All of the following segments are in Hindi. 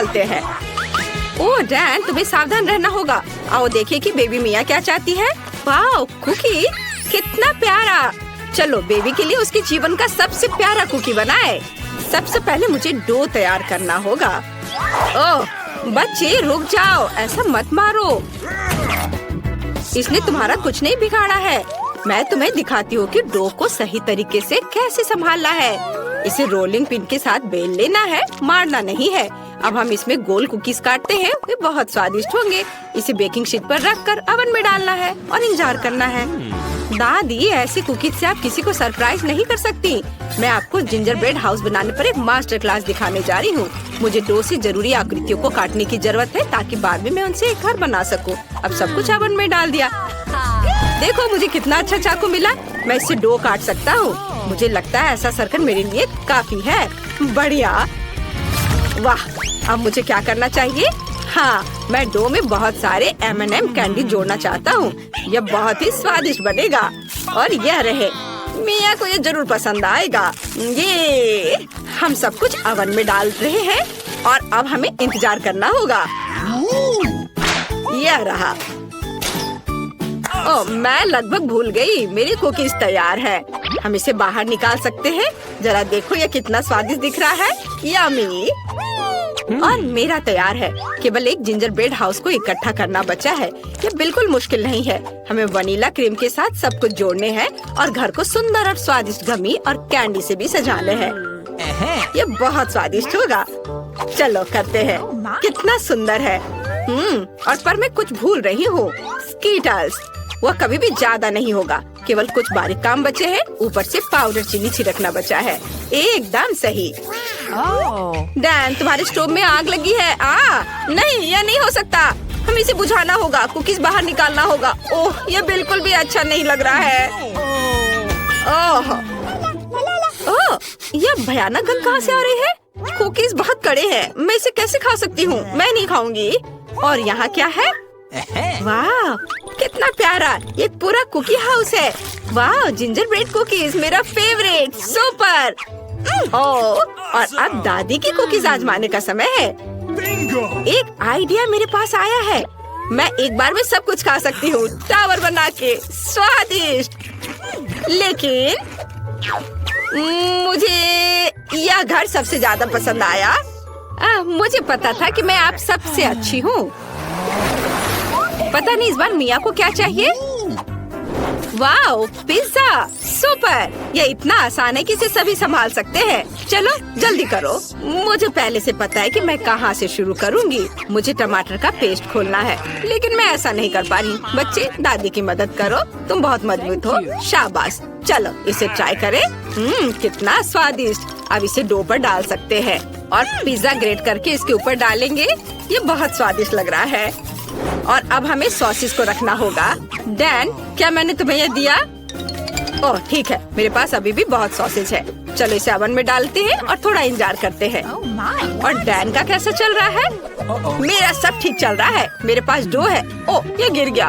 चलते हैं। ओह डैन, तुम्हें सावधान रहना होगा। आओ देखें कि बेबी मिया क्या चाहती है। वाओ, कुकी कितना प्यारा। चलो बेबी के लिए उसके जीवन का सबसे प्यारा कुकी बनाए। सबसे पहले मुझे डो तैयार करना होगा। ओह बच्चे रुक जाओ, ऐसा मत मारो। इसने तुम्हारा कुछ नहीं बिगाड़ा है। मैं तुम्हें दिखाती हूँ कि डो को सही तरीके से कैसे संभालना है। इसे रोलिंग पिन के साथ बेल लेना है, मारना नहीं है। अब हम इसमें गोल कुकीज काटते हैं, वे बहुत स्वादिष्ट होंगे। इसे बेकिंग शीट पर रखकर ओवन में डालना है और इंतजार करना है। दादी, ऐसे कुकीज से आप किसी को सरप्राइज नहीं कर सकती। मैं आपको जिंजर ब्रेड हाउस बनाने पर एक मास्टर क्लास दिखाने जा रही हूँ। मुझे डो से जरूरी आकृतियों को काटने की जरूरत है ताकि बाद में मैं उनसे एक घर बना सकूँ। अब सब कुछ ओवन में डाल दिया। देखो मुझे कितना अच्छा चाकू मिला। मैं इससे डो काट सकता हूँ। मुझे लगता है ऐसा सर्कल मेरे लिए काफी है। बढ़िया, वाह। अब मुझे क्या करना चाहिए? हाँ, मैं डो में बहुत सारे M&M कैंडी जोड़ना चाहता हूँ। यह बहुत ही स्वादिष्ट बनेगा और यह रहे। मिया को ये जरूर पसंद आएगा। ये हम सब कुछ ओवन में डाल रहे हैं और अब हमें इंतजार करना होगा। यह रहा। ओह, मैं लगभग भूल गई, मेरी कुकीज तैयार है। हम इसे बाहर निकाल सकते हैं। जरा देखो ये कितना स्वादिष्ट दिख रहा है। यम्मी। और मेरा तैयार है। केवल एक जिंजर ब्रेड हाउस को इकट्ठा करना बचा है। ये बिल्कुल मुश्किल नहीं है। हमें वनीला क्रीम के साथ सब कुछ जोड़ने हैं और घर को सुंदर और स्वादिष्ट गमी और कैंडी से भी सजाने हैं। ये बहुत स्वादिष्ट होगा। चलो करते हैं। कितना सुंदर है। और पर मैं कुछ भूल रही हूँ। स्कीटल्स, वह कभी भी ज्यादा नहीं होगा। केवल कुछ बारीक काम बचे हैं। ऊपर से पाउडर चीनी छिड़कना बचा है। एकदम सही। डैन, तुम्हारे स्टोव में आग लगी है। नहीं, यह नहीं हो सकता। हमें इसे बुझाना होगा। कुकीज बाहर निकालना होगा। ओह, यह बिल्कुल भी अच्छा नहीं लग रहा है। ओह, यह भयानक गंध कहाँ से आ रही है? कुकीज बहुत कड़े हैं। मैं इसे कैसे खा सकती हूँ? मैं नहीं खाऊंगी। और यहाँ क्या है? वाह, कितना प्यारा। ये पूरा कुकी हाउस है। वाह, जिंजर ब्रेड कुकीज मेरा फेवरेट। सुपर। और अब दादी की कुकीज आजमाने का समय है। एक आइडिया मेरे पास आया है। मैं एक बार में सब कुछ खा सकती हूँ, टावर बना के। स्वादिष्ट। लेकिन मुझे यह घर सबसे ज्यादा पसंद आया। मुझे पता था कि मैं आप सबसे अच्छी हूँ। पता नहीं इस बार मिया को क्या चाहिए। Wow, pizza. सुपर। यह इतना आसान है कि इसे सभी संभाल सकते हैं। चलो जल्दी करो। मुझे पहले से पता है कि मैं कहाँ से शुरू करूँगी। मुझे टमाटर का पेस्ट खोलना है, लेकिन मैं ऐसा नहीं कर पा रही। बच्चे, दादी की मदद करो। तुम बहुत मजबूत हो। शाबाश। चलो इसे ट्राई करें। कितना स्वादिष्ट। अब इसे डो पर डाल सकते हैं और पिज्जा ग्रेट करके इसके ऊपर डालेंगे। ये बहुत स्वादिष्ट लग रहा है। और अब हमें सॉसेस को रखना होगा। डैन, क्या मैंने तुम्हें ये दिया? ओह ठीक है, मेरे पास अभी भी बहुत सॉसेज है। चलो इसे ओवन में डालते हैं और थोड़ा इंतजार करते हैं। और डैन का कैसा चल रहा है? मेरा सब ठीक चल रहा है। मेरे पास डो है। ओह, ये गिर गया।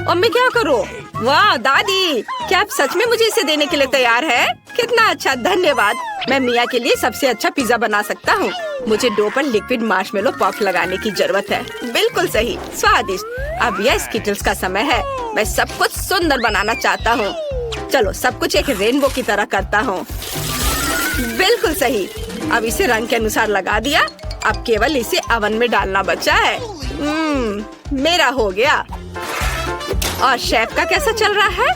और मैं क्या करूँ? वाह दादी, क्या आप सच में मुझे इसे देने के लिए तैयार है? कितना अच्छा, धन्यवाद। मैं मिया के लिए सबसे अच्छा पिज्जा बना सकता हूँ। मुझे डो पर लिक्विड मार्शमेलो पफ लगाने की जरूरत है। बिल्कुल सही, स्वादिष्ट। अब यह स्कीटल्स का समय है। मैं सब कुछ सुंदर बनाना चाहता हूँ। चलो सब कुछ एक रेनबो की तरह करता हूँ। बिल्कुल सही। अब इसे रंग के अनुसार लगा दिया। अब केवल इसे ओवन में डालना बचा है। मेरा हो गया। और शेफ का कैसा चल रहा है?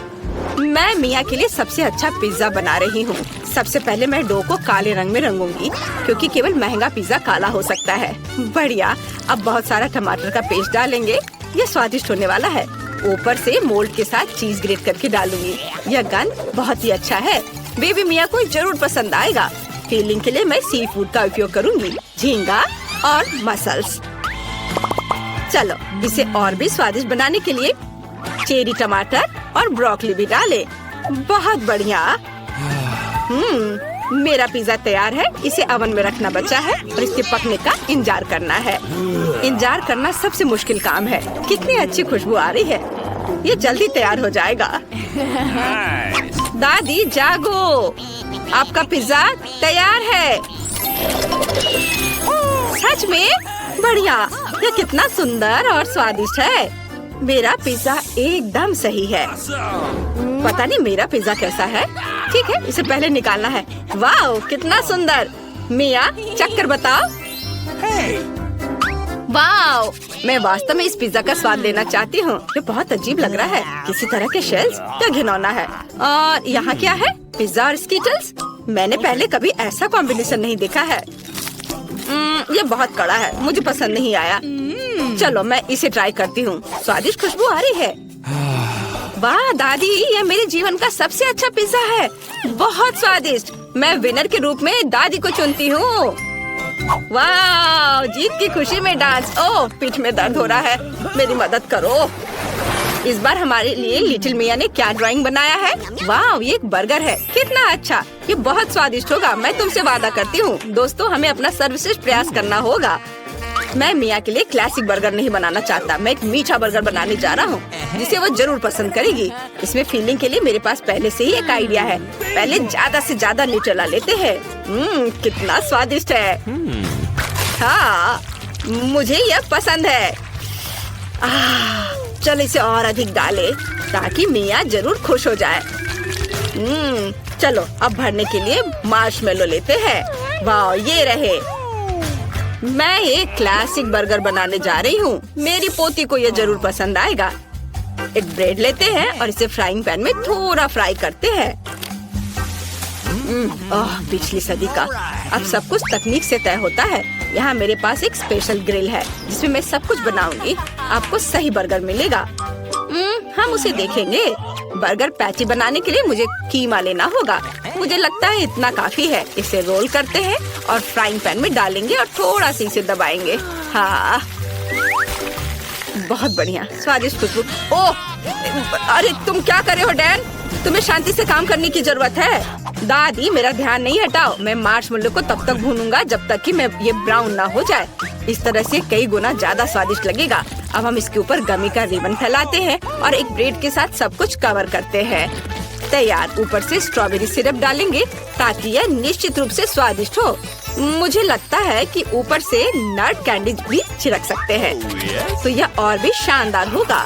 मैं मिया के लिए सबसे अच्छा पिज्जा बना रही हूँ। सबसे पहले मैं डो को काले रंग में रंगूंगी, क्योंकि केवल महंगा पिज्जा काला हो सकता है। बढ़िया। अब बहुत सारा टमाटर का पेस्ट डालेंगे। यह स्वादिष्ट होने वाला है। ऊपर से मोल्ड के साथ चीज ग्रेट करके डालूंगी। यह गंध बहुत ही अच्छा है। बेबी मिया को जरूर पसंद आएगा। फीलिंग के लिए मैं सी फूड का उपयोग करूंगी, झींगा और मसल्स। चलो इसे और भी स्वादिष्ट बनाने के लिए चेरी टमाटर और ब्रोकली भी डालें। बहुत बढ़िया। मेरा पिज्जा तैयार है। इसे ओवन में रखना बचा है और इसके पकने का इंतजार करना है। इंतजार करना सबसे मुश्किल काम है। कितनी अच्छी खुशबू आ रही है। ये जल्दी तैयार हो जाएगा। दादी जागो, आपका पिज्जा तैयार है। सच में बढ़िया। यह कितना सुंदर और स्वादिष्ट है। मेरा पिज्जा एकदम सही है। पता नहीं मेरा पिज्जा कैसा है। ठीक है, इसे पहले निकालना है। वाह, कितना सुंदर। मिया, चक्कर बताओ। वाह, मैं वास्तव में इस पिज्जा का स्वाद लेना चाहती हूँ। ये बहुत अजीब लग रहा है, किसी तरह के शेल्स। क्या घिनौना है। और यहाँ क्या है? पिज्जा और स्कीटल्स। मैंने पहले कभी ऐसा कॉम्बिनेशन नहीं देखा है। ये बहुत कड़ा है, मुझे पसंद नहीं आया। चलो मैं इसे ट्राई करती हूँ। स्वादिष्ट खुशबू आ रही है। वाह दादी, ये मेरे जीवन का सबसे अच्छा पिज्जा है। बहुत स्वादिष्ट। मैं विनर के रूप में दादी को चुनती हूँ। वाह, जीत की खुशी में डांस। ओह, पीठ में दर्द हो रहा है, मेरी मदद करो। इस बार हमारे लिए लिटिल मिया ने क्या ड्राइंग बनाया है? वाह, ये एक बर्गर है। कितना अच्छा। ये बहुत स्वादिष्ट होगा, मैं तुमसे वादा करती हूँ। दोस्तों, हमें अपना सर्वश्रेष्ठ प्रयास करना होगा। मैं मिया के लिए क्लासिक बर्गर नहीं बनाना चाहता। मैं एक मीठा बर्गर बनाने जा रहा हूँ, जिसे वो जरूर पसंद करेगी। इसमें फीलिंग के लिए मेरे पास पहले से ही एक आइडिया है। पहले ज्यादा से ज्यादा न्यूट्रेला लेते हैं। कितना स्वादिष्ट है। हाँ, मुझे यह पसंद है। चलो इसे और अधिक डाले ताकि मिया जरूर खुश हो जाए। चलो अब भरने के लिए मार्शमेलो लेते हैं। वाह, ये रहे। मैं एक क्लासिक बर्गर बनाने जा रही हूँ। मेरी पोती को यह जरूर पसंद आएगा। एक ब्रेड लेते हैं और इसे फ्राइंग पैन में थोड़ा फ्राई करते हैं। पिछली सदी का। अब सब कुछ तकनीक से तय होता है। यहाँ मेरे पास एक स्पेशल ग्रिल है जिसमें मैं सब कुछ बनाऊंगी। आपको सही बर्गर मिलेगा। हम उसे देखेंगे। बर्गर पैटी बनाने के लिए मुझे कीमा लेना होगा। मुझे लगता है इतना काफी है। इसे रोल करते हैं और फ्राइंग पैन में डालेंगे और थोड़ा सा इसे दबाएंगे। हाँ, बहुत बढ़िया, स्वादिष्ट खुशबू। ओह, अरे तुम क्या कर रहे हो डैन? तुम्हें शांति से काम करने की जरूरत है। दादी, मेरा ध्यान नहीं हटाओ। मैं मार्शमेलो को तब तक भूनूंगा जब तक कि ये ब्राउन ना हो जाए। इस तरह से कई गुना ज्यादा स्वादिष्ट लगेगा। अब हम इसके ऊपर गमी का रिबन फैलाते हैं और एक ब्रेड के साथ सब कुछ कवर करते हैं। तैयार। ऊपर से स्ट्रॉबेरी सिरप डालेंगे ताकि यह निश्चित रूप से स्वादिष्ट हो। मुझे लगता है कि ऊपर से नट कैंडीज भी छिड़क सकते हैं, तो यह और भी शानदार होगा।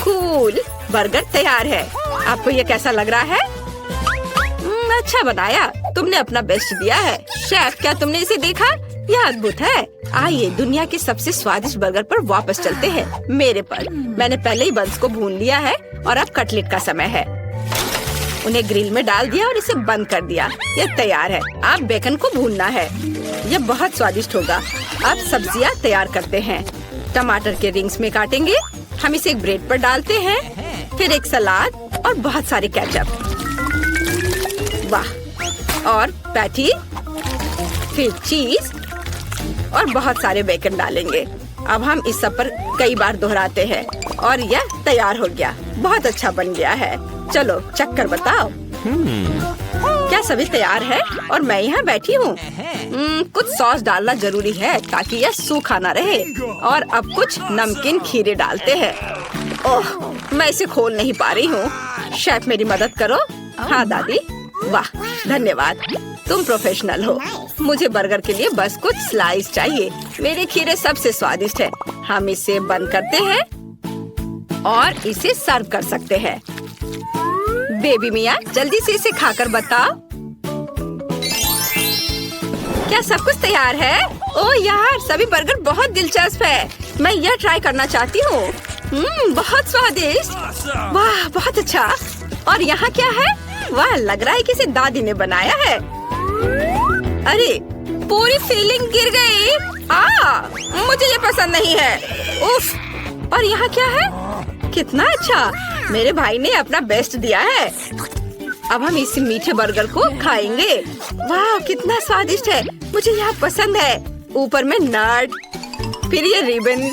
कूल, बर्गर तैयार है। आपको यह कैसा लग रहा है? अच्छा बनाया। तुमने अपना बेस्ट दिया है। शेफ, क्या तुमने इसे देखा? यह अद्भुत है। आइए दुनिया के सबसे स्वादिष्ट बर्गर पर वापस चलते हैं। मेरे पर। मैंने पहले ही बंस को भून लिया है और अब कटलेट का समय है। उन्हें ग्रिल में डाल दिया और इसे बंद कर दिया। यह तैयार है। अब बेकन को भूनना है। यह बहुत स्वादिष्ट होगा। अब सब्जियां तैयार करते हैं। टमाटर के रिंग्स में काटेंगे। हम इसे एक ब्रेड पर डालते हैं, फिर एक सलाद और बहुत सारे केचप। वाह, और पैटी, फिर चीज और बहुत सारे बेकन डालेंगे। अब हम इस सब पर कई बार दोहराते हैं और यह तैयार हो गया। बहुत अच्छा बन गया है। चलो चक्कर बताओ। क्या सभी तैयार है? और मैं यहाँ बैठी हूँ। कुछ सॉस डालना जरूरी है ताकि यह सूखा ना रहे। और अब कुछ नमकीन खीरे डालते हैं। ओह, मैं इसे खोल नहीं पा रही हूँ। शेफ, मेरी मदद करो। हाँ दादी। वाह, धन्यवाद। तुम प्रोफेशनल हो। मुझे बर्गर के लिए बस कुछ स्लाइस चाहिए। मेरे खीरे सबसे स्वादिष्ट है। हम इसे बंद करते हैं और इसे सर्व कर सकते हैं। बेबी मिया, जल्दी से इसे खाकर बताओ। क्या सब कुछ तैयार है? ओह यार, सभी बर्गर बहुत दिलचस्प है। मैं यह ट्राई करना चाहती हूँ। बहुत स्वादिष्ट। वाह, बहुत अच्छा। और यहाँ क्या है? वाह, लग रहा है कि इसे दादी ने बनाया है। अरे, पूरी फीलिंग गिर गई। मुझे ये पसंद नहीं है। उफ। और यहाँ क्या है? कितना अच्छा। मेरे भाई ने अपना बेस्ट दिया है। अब हम इस मीठे बर्गर को खाएंगे। वाह, कितना स्वादिष्ट है। मुझे यह पसंद है। ऊपर में नट, फिर ये रिबन।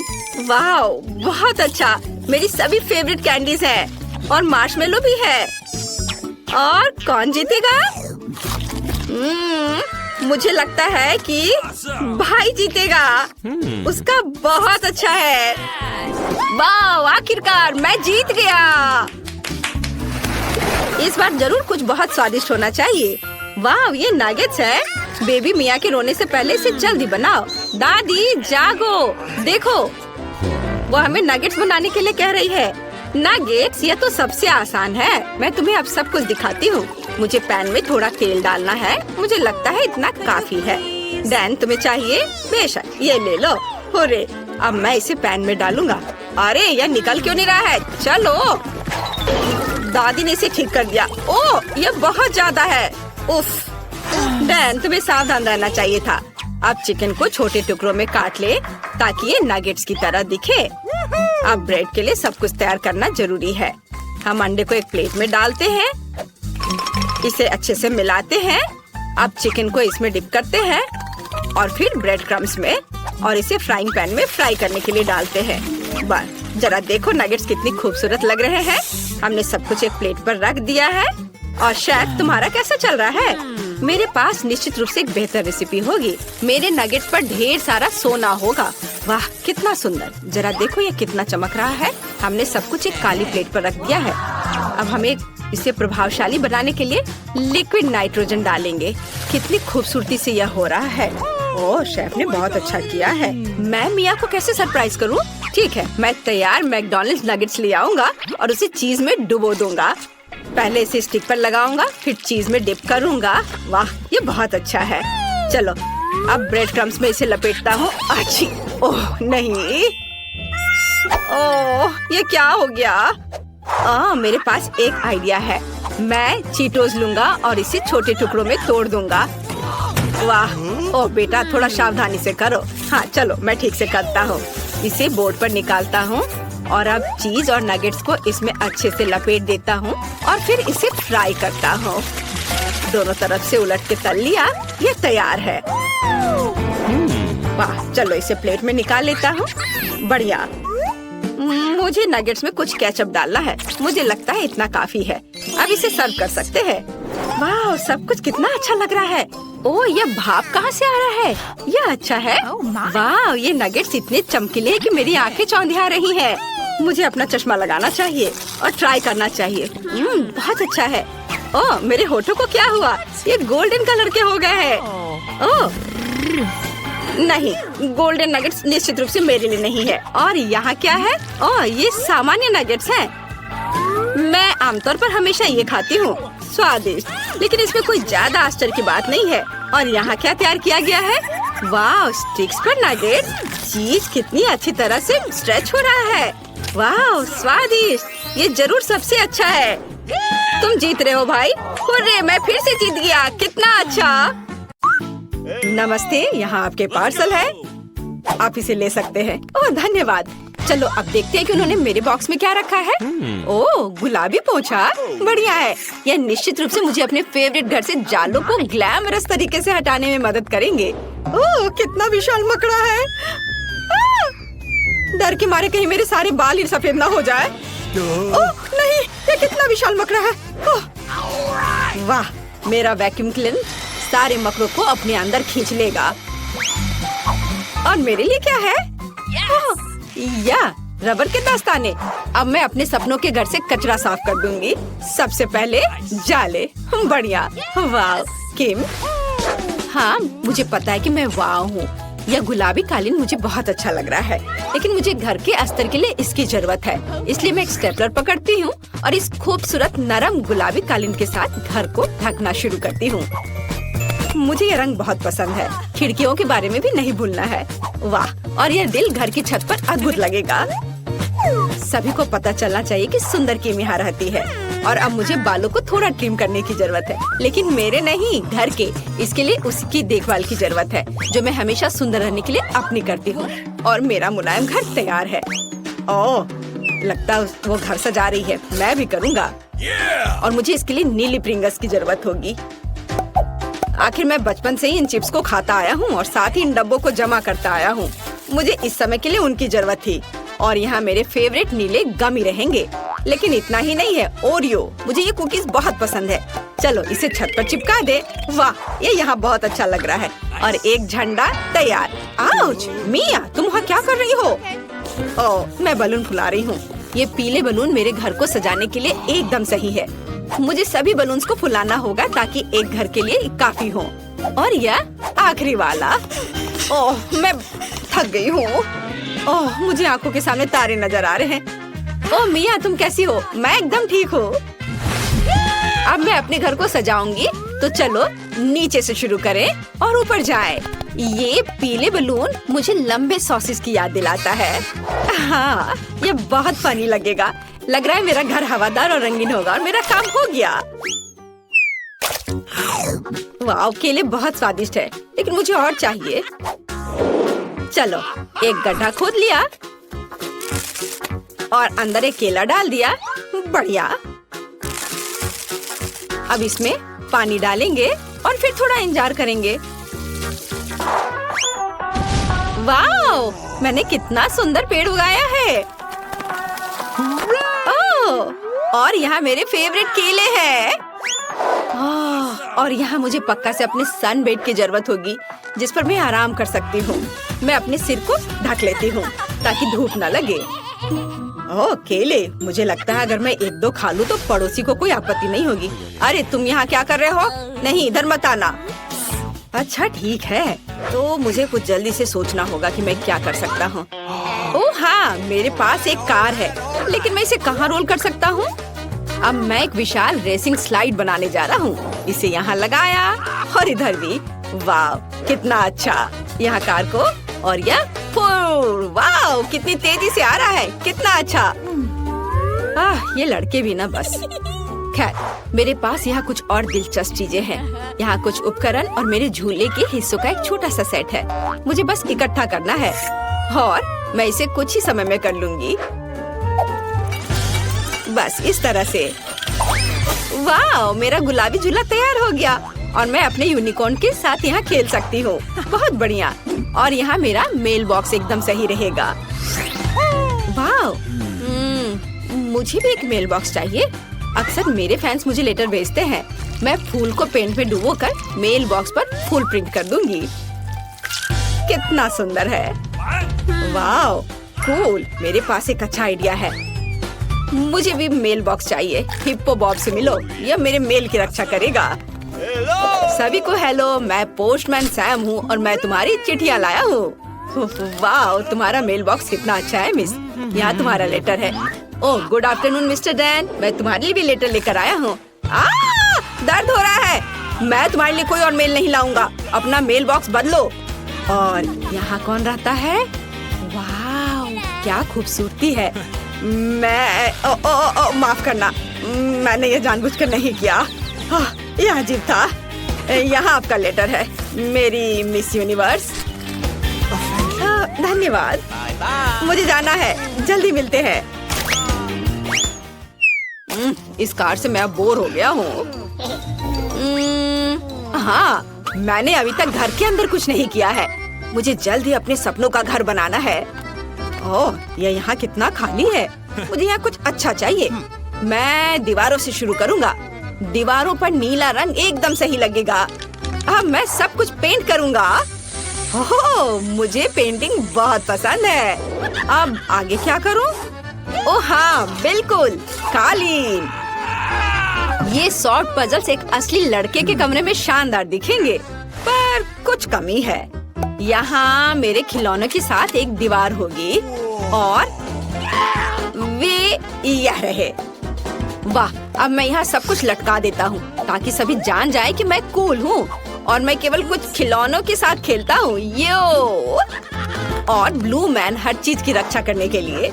वाह, बहुत अच्छा। मेरी सभी फेवरेट कैंडीज हैं और मार्शमेलो भी है। और कौन जीतेगा? मुझे लगता है कि भाई जीतेगा। उसका बहुत अच्छा है। वाह, आखिरकार मैं जीत गया। इस बार जरूर कुछ बहुत स्वादिष्ट होना चाहिए। वाह, ये नगेट्स है। बेबी मिया के रोने से पहले इसे जल्दी बनाओ। दादी जागो, देखो वो हमें नगेट्स बनाने के लिए कह रही है। नगेट्स, ये तो सबसे आसान है। मैं तुम्हें अब सब कुछ दिखाती हूँ। मुझे पैन में थोड़ा तेल डालना है। मुझे लगता है इतना काफी है। डैन, तुम्हें चाहिए? बेशक, ये ले लो। होरे, अब मैं इसे पैन में डालूंगा। अरे यह निकल क्यों नहीं रहा है? चलो, दादी ने इसे ठीक कर दिया। ओह, ये बहुत ज्यादा है। उफ, डैन तुम्हें सावधान रहना चाहिए था। अब चिकन को छोटे टुकड़ों में काट ले ताकि ये नगेट्स की तरह दिखे। अब ब्रेड के लिए सब कुछ तैयार करना जरूरी है। हम अंडे को एक प्लेट में डालते हैं, इसे अच्छे से मिलाते हैं। अब चिकन को इसमें डिप करते हैं और फिर ब्रेड क्रम्स में, और इसे फ्राइंग पैन में फ्राई करने के लिए डालते हैं। बस जरा देखो नगेट्स कितनी खूबसूरत लग रहे हैं। हमने सब कुछ एक प्लेट पर रख दिया है। और शेफ, तुम्हारा कैसा चल रहा है? मेरे पास निश्चित रूप से एक बेहतर रेसिपी होगी। मेरे नगेट्स पर ढेर सारा सोना होगा। वाह, कितना सुंदर। जरा देखो ये कितना चमक रहा है। हमने सब कुछ एक काली प्लेट पर रख दिया है। अब हमें इसे प्रभावशाली बनाने के लिए लिक्विड नाइट्रोजन डालेंगे। कितनी खूबसूरती से यह हो रहा है। ओह, शेफ ने बहुत अच्छा किया है। मैं मिया को कैसे सरप्राइज करूं? ठीक है, मैं तैयार मैकडॉनल्ड्स नगेट्स ले आऊंगा और उसे चीज में डुबो दूंगा। पहले इसे स्टिक पर लगाऊंगा, फिर चीज में डिप करूंगा। वाह, ये बहुत अच्छा है। चलो, अब ब्रेड क्रम्स में इसे लपेटता हूँ। अच्छी, ओह नहीं, ओह ये क्या हो गया? मेरे पास एक आइडिया है। मैं चीटोस लूंगा और इसे छोटे टुकड़ों में तोड़ दूंगा। वाह, ओह बेटा, थोड़ा सावधानी से करो। हाँ चलो, मैं ठीक से करता हूँ। इसे बोर्ड पर निकालता हूँ और अब चीज और नगेट्स को इसमें अच्छे से लपेट देता हूँ और फिर इसे फ्राई करता हूँ। दोनों तरफ से उलट के तल लिया। ये तैयार है। वाह, चलो इसे प्लेट में निकाल लेता हूँ। बढ़िया। मुझे नगेट्स में कुछ केचप डालना है। मुझे लगता है इतना काफी है। अब इसे सर्व कर सकते हैं। वाह, सब कुछ कितना अच्छा लग रहा है। ओह, ये भाप कहाँ से आ रहा है? यह अच्छा है। वाह, ये नगेट्स इतने चमकीले हैं कि मेरी आंखें चौंधिया रही हैं। मुझे अपना चश्मा लगाना चाहिए और ट्राई करना चाहिए। बहुत अच्छा है। ओह, मेरे होठों को क्या हुआ? ये गोल्डन कलर के हो गए हैं। ओह नहीं, गोल्डन नगेट्स निश्चित रूप से मेरे लिए नहीं है। और यहाँ क्या है? ओह, ये सामान्य नगेट्स हैं। मैं आमतौर पर हमेशा ये खाती हूँ। स्वादिष्ट, लेकिन इसमें कोई ज्यादा आश्चर्य की बात नहीं है। और यहाँ क्या तैयार किया गया है? वाह, स्टिक्स पर नगेट्स। चीज कितनी अच्छी तरह से स्ट्रेच हो रहा है। वाह, स्वादिष्ट। ये जरूर सबसे अच्छा है। तुम जीत रहे हो भाई। हुर्रे, मैं फिर से जीत गया। कितना अच्छा। नमस्ते, यहाँ आपके पार्सल है। आप इसे ले सकते हैं। ओह धन्यवाद। चलो अब देखते हैं कि उन्होंने मेरे बॉक्स में क्या रखा है। ओह, गुलाबी पोंछा, बढ़िया है। यह निश्चित रूप से मुझे अपने फेवरेट घर से जालों को ग्लैमरस तरीके से हटाने में मदद करेंगे। ओह, कितना विशाल मकड़ा है। डर के मारे कहीं मेरे सारे बाल ही सफेद ना हो जाए। ओह नहीं, ये कितना विशाल मकड़ा है। वाह, मेरा वैक्यूम क्लीनर सारे मकड़ों को अपने अंदर खींच लेगा। और मेरे लिए क्या है? या रबर के दस्ताने। अब मैं अपने सपनों के घर से कचरा साफ कर दूंगी। सबसे पहले जाले। बढ़िया। वाह किम, हाँ मुझे पता है कि मैं वाह हूँ। यह गुलाबी कालीन मुझे बहुत अच्छा लग रहा है, लेकिन मुझे घर के अस्तर के लिए इसकी जरूरत है। इसलिए मैं एक स्टेपलर पकड़ती हूँ और इस खूबसूरत नरम गुलाबी कालीन के साथ घर को ढकना शुरू करती हूँ। मुझे ये रंग बहुत पसंद है। खिड़कियों के बारे में भी नहीं भूलना है। वाह, और यह दिल घर की छत पर अद्भुत लगेगा। सभी को पता चलना चाहिए कि सुंदर किम यहाँ रहती है। और अब मुझे बालों को थोड़ा ट्रिम करने की जरूरत है, लेकिन मेरे नहीं, घर के। इसके लिए उसकी देखभाल की जरूरत है, जो मैं हमेशा सुंदर रहने के लिए अपनी करती हूँ। और मेरा मुलायम घर तैयार है। ओह, लगता है वो घर सजा रही है। मैं भी करूँगा। और मुझे इसके लिए नीली प्रिंगल्स की जरूरत होगी। आखिर मैं बचपन से ही इन चिप्स को खाता आया हूँ और साथ ही इन डब्बों को जमा करता आया हूँ। मुझे इस समय के लिए उनकी जरूरत थी। और यहाँ मेरे फेवरेट नीले गमी रहेंगे। लेकिन इतना ही नहीं है, ओरियो। मुझे ये कुकीज बहुत पसंद है। चलो इसे छत पर चिपका दे। वाह, ये यहाँ बहुत अच्छा लग रहा है। और एक झंडा तैयार। आउच, मिया तुम वहाँ क्या कर रही हो? ओह, मैं बलून फुला रही हूँ। ये पीले बलून मेरे घर को सजाने के लिए एकदम सही है। मुझे सभी बलून्स को फुलाना होगा ताकि एक घर के लिए काफी हो। और यह आखिरी वाला। ओह, मैं थक गई हूँ। ओह, मुझे आंखों के सामने तारे नजर आ रहे हैं। ओह मिया, तुम कैसी हो? मैं एकदम ठीक हूँ। अब मैं अपने घर को सजाऊंगी, तो चलो नीचे से शुरू करें और ऊपर जाएं। ये पीले बलून मुझे लंबे सॉसेस की याद दिलाता है। हाँ, ये बहुत फनी लगेगा। लग रहा है मेरा घर हवादार और रंगीन होगा और मेरा काम हो गया। वाह, केले बहुत स्वादिष्ट है, लेकिन मुझे और चाहिए। चलो, एक गड्ढा खोद लिया और अंदर एक केला डाल दिया। बढ़िया। अब इसमें पानी डालेंगे और फिर थोड़ा इंतजार करेंगे। वाह, मैंने कितना सुंदर पेड़ उगाया है। ओह, और यहाँ मेरे फेवरेट केले हैं। और यहाँ मुझे पक्का से अपने सन बेड की जरूरत होगी, जिस पर मैं आराम कर सकती हूँ। मैं अपने सिर को ढक लेती हूँ ताकि धूप न लगे। ओह, केले। मुझे लगता है अगर मैं एक दो खा लूं तो पड़ोसी को कोई आपत्ति नहीं होगी। अरे तुम यहाँ क्या कर रहे हो? नहीं, इधर मत आना। अच्छा ठीक है, तो मुझे कुछ जल्दी से सोचना होगा कि मैं क्या कर सकता हूँ। ओह हाँ, मेरे पास एक कार है, लेकिन मैं इसे कहाँ रोल कर सकता हूँ? अब मैं एक विशाल रेसिंग स्लाइड बनाने जा रहा हूँ। इसे यहाँ लगाया और इधर भी। वाह, कितना अच्छा। यहाँ कार को और यह वाह, कितनी तेजी से आ रहा है। कितना अच्छा। ये लड़के भी ना बस। खैर, मेरे पास यहाँ कुछ और दिलचस्प चीजें हैं। यहाँ कुछ उपकरण और मेरे झूले के हिस्सों का एक छोटा सा सेट है। मुझे बस इकट्ठा करना है और मैं इसे कुछ ही समय में कर लूंगी। बस इस तरह से। वाह, मेरा गुलाबी झूला तैयार हो गया और मैं अपने यूनिकॉर्न के साथ यहाँ खेल सकती हूँ। बहुत बढ़िया। और यहाँ मेरा मेल बॉक्स एकदम सही रहेगा। वाह, मुझे भी एक मेल बॉक्स चाहिए। अक्सर मेरे फैंस मुझे लेटर भेजते हैं। मैं फूल को पेंट में डुबोकर मेल बॉक्स पर फूल प्रिंट कर दूंगी। कितना सुंदर है। वाह, कूल। मेरे पास एक अच्छा आइडिया है। मुझे भी मेल बॉक्स चाहिए। हिप्पो बॉब से मिलो, यह मेरे मेल की रक्षा करेगा। सभी को हेलो, मैं पोस्टमैन सैम हूँ और मैं तुम्हारी चिट्ठियाँ लाया हूँ। वाह, तुम्हारा मेल बॉक्स कितना अच्छा है मिस। यहाँ तुम्हारा लेटर है। ओह, गुड आफ्टरनून मिस्टर डैन, मैं तुम्हारे लिए भी लेटर लेकर आया हूँ। दर्द हो रहा है। मैं तुम्हारे लिए कोई और मेल नहीं लाऊंगा। अपना मेल बॉक्स बदलो। और यहाँ कौन रहता है? वाह, क्या खूबसूरती है। मैं माफ करना, मैंने ये जानबूझकर नहीं किया। यह अजीब था। यहाँ आपका लेटर है, मेरी मिस यूनिवर्स। धन्यवाद। मुझे जाना है, जल्दी मिलते हैं। इस कार से मैं अब बोर हो गया हूँ। हाँ, मैंने अभी तक घर के अंदर कुछ नहीं किया है। मुझे जल्द ही अपने सपनों का घर बनाना है। ओह, यह यहाँ कितना खाली है। मुझे यहाँ कुछ अच्छा चाहिए। मैं दीवारों से शुरू करूँगा। दीवारों पर नीला रंग एकदम सही लगेगा। अब मैं सब कुछ पेंट करूँगा। ओह, मुझे पेंटिंग बहुत पसंद है। अब आगे क्या करूँ? ओह हाँ, बिल्कुल, कालीन। ये सॉर्ट पजल्स एक असली लड़के के कमरे में शानदार दिखेंगे, पर कुछ कमी है। यहाँ मेरे खिलौनों के साथ एक दीवार होगी और वे यह रहे। वाह, अब मैं यहाँ सब कुछ लटका देता हूँ ताकि सभी जान जाए कि मैं कूल हूँ और मैं केवल कुछ खिलौनों के साथ खेलता हूँ। यो, और ब्लू मैन हर चीज की रक्षा करने के लिए।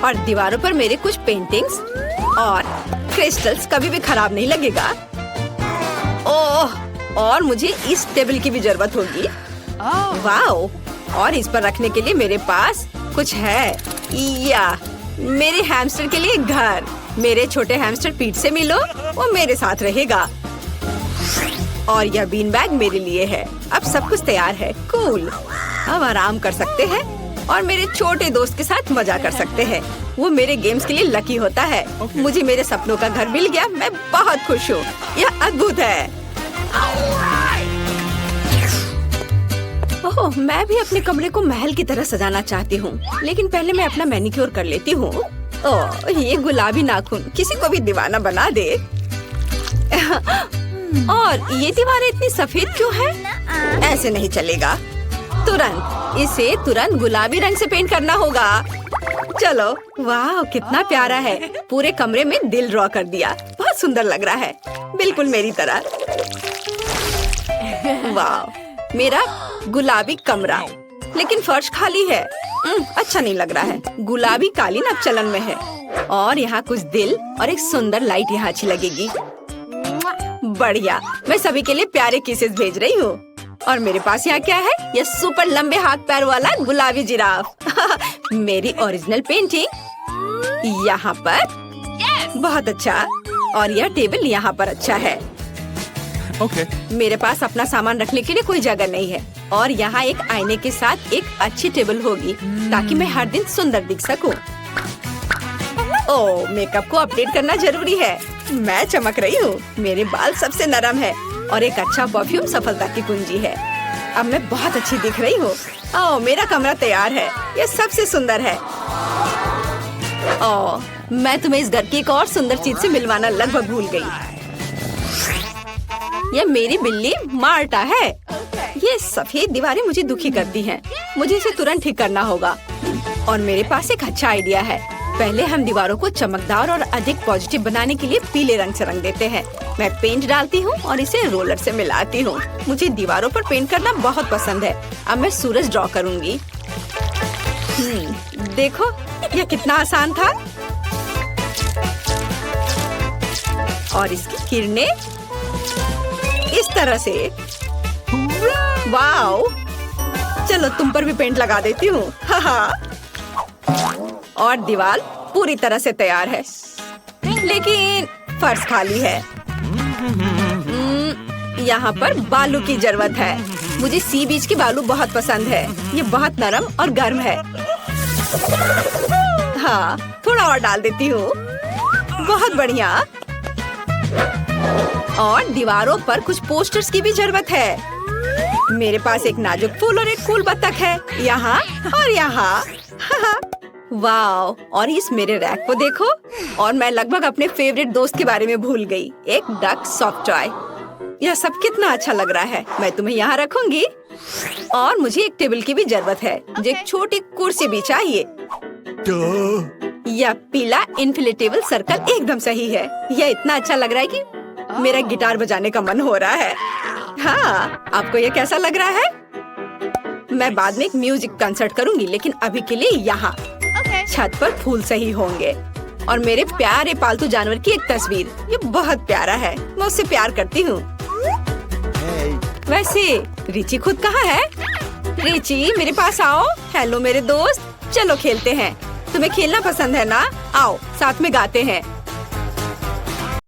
और दीवारों पर मेरे कुछ पेंटिंग्स और क्रिस्टल्स कभी भी खराब नहीं लगेगा। ओह, और मुझे इस टेबल की भी जरूरत होगी। वाह, और इस पर रखने के लिए मेरे पास कुछ है। या मेरे हैमस्टर के लिए घर। मेरे छोटे हैमस्टर पीट से मिलो, वो मेरे साथ रहेगा। और यह बीन बैग मेरे लिए है। अब सब कुछ तैयार है। कूल। अब आराम कर सकते हैं और मेरे छोटे दोस्त के साथ मजा कर सकते हैं। वो मेरे गेम्स के लिए लकी होता है। मुझे मेरे सपनों का घर मिल गया। मैं बहुत खुश हूँ। यह अद्भुत है। ओह, मैं भी अपने कमरे को महल की तरह सजाना चाहती हूँ, लेकिन पहले मैं अपना मैनिक्योर कर लेती हूँ। ओह, ये गुलाबी नाखून किसी को भी दीवाना बना दे। और ये दीवारें इतनी सफेद क्यों है? ऐसे नहीं चलेगा। इसे तुरंत गुलाबी रंग से पेंट करना होगा। चलो, वाह कितना प्यारा है। पूरे कमरे में दिल ड्रॉ कर दिया। बहुत सुंदर लग रहा है, बिल्कुल मेरी तरह। वाह, मेरा गुलाबी कमरा, लेकिन फर्श खाली है। अच्छा नहीं लग रहा है। गुलाबी कालीन अब चलन में है। और यहाँ कुछ दिल और एक सुंदर लाइट यहाँ अच्छी लगेगी। बढ़िया, मैं सभी के लिए प्यारे किसेस भेज रही हूँ। और मेरे पास यहाँ क्या है? ये सुपर लंबे हाथ पैर वाला गुलाबी जिराफ। मेरी ओरिजिनल पेंटिंग यहाँ पर। बहुत अच्छा। और यह टेबल यहाँ पर अच्छा है। मेरे पास अपना सामान रखने के लिए कोई जगह नहीं है। और यहाँ एक आईने के साथ एक अच्छी टेबल होगी ताकि मैं हर दिन सुंदर दिख सकूं। ओह, मेकअप को अपडेट करना जरूरी है। मैं चमक रही हूँ। मेरे बाल सबसे नरम है और एक अच्छा परफ्यूम सफलता की कुंजी है। अब मैं बहुत अच्छी दिख रही हूँ। ओह, मेरा कमरा तैयार है। यह सबसे सुंदर है। ओह, मैं तुम्हें इस घर की एक और सुंदर चीज से मिलवाना लगभग भूल गई। यह मेरी बिल्ली मार्टा है। ये सफेद दीवारें मुझे दुखी करती हैं। मुझे इसे तुरंत ठीक करना होगा। और मेरे पास एक अच्छा आइडिया है। पहले हम दीवारों को चमकदार और अधिक पॉजिटिव बनाने के लिए पीले रंग से रंग देते हैं। मैं पेंट डालती हूँ और इसे रोलर से मिलाती हूँ। मुझे दीवारों पर पेंट करना बहुत पसंद है। अब मैं सूरज ड्रॉ करूँगी। देखो, यह कितना आसान था। और इसकी किरणें इस तरह से। वाओ, चलो तुम पर भी पेंट लगा देती हूँ। और दीवार पूरी तरह से तैयार है, लेकिन फर्श खाली है। यहाँ पर बालू की जरूरत है। मुझे सी बीच की बालू बहुत पसंद है। ये बहुत नरम और गर्म है। हाँ, थोड़ा और डाल देती हूँ। बहुत बढ़िया। और दीवारों पर कुछ पोस्टर्स की भी जरूरत है। मेरे पास एक नाजुक फूल और एक फूल बत्तख है, यहाँ और यहाँ। वाओ, और इस मेरे रैक को देखो। और मैं लगभग अपने फेवरेट दोस्त के बारे में भूल गई, एक डक सॉफ्ट टॉय। यह सब कितना अच्छा लग रहा है। मैं तुम्हें यहाँ रखूंगी। और मुझे एक टेबल की भी जरूरत है। मुझे एक छोटी कुर्सी भी चाहिए। यह पीला इन्फ्लेटेबल सर्कल एकदम सही है। यह इतना अच्छा लग रहा है कि मेरा गिटार बजाने का मन हो रहा है। हाँ, आपको ये कैसा लग रहा है? मैं बाद में एक म्यूजिक कंसर्ट करूंगी, लेकिन अभी के लिए यहाँ छत पर फूल सही होंगे। और मेरे प्यारे पालतू जानवर की एक तस्वीर। ये बहुत प्यारा है। मैं उससे प्यार करती हूँ। वैसे रिची खुद कहाँ है? रिची, मेरे पास आओ। हेलो मेरे दोस्त, चलो खेलते हैं। तुम्हें खेलना पसंद है ना? आओ साथ में गाते हैं।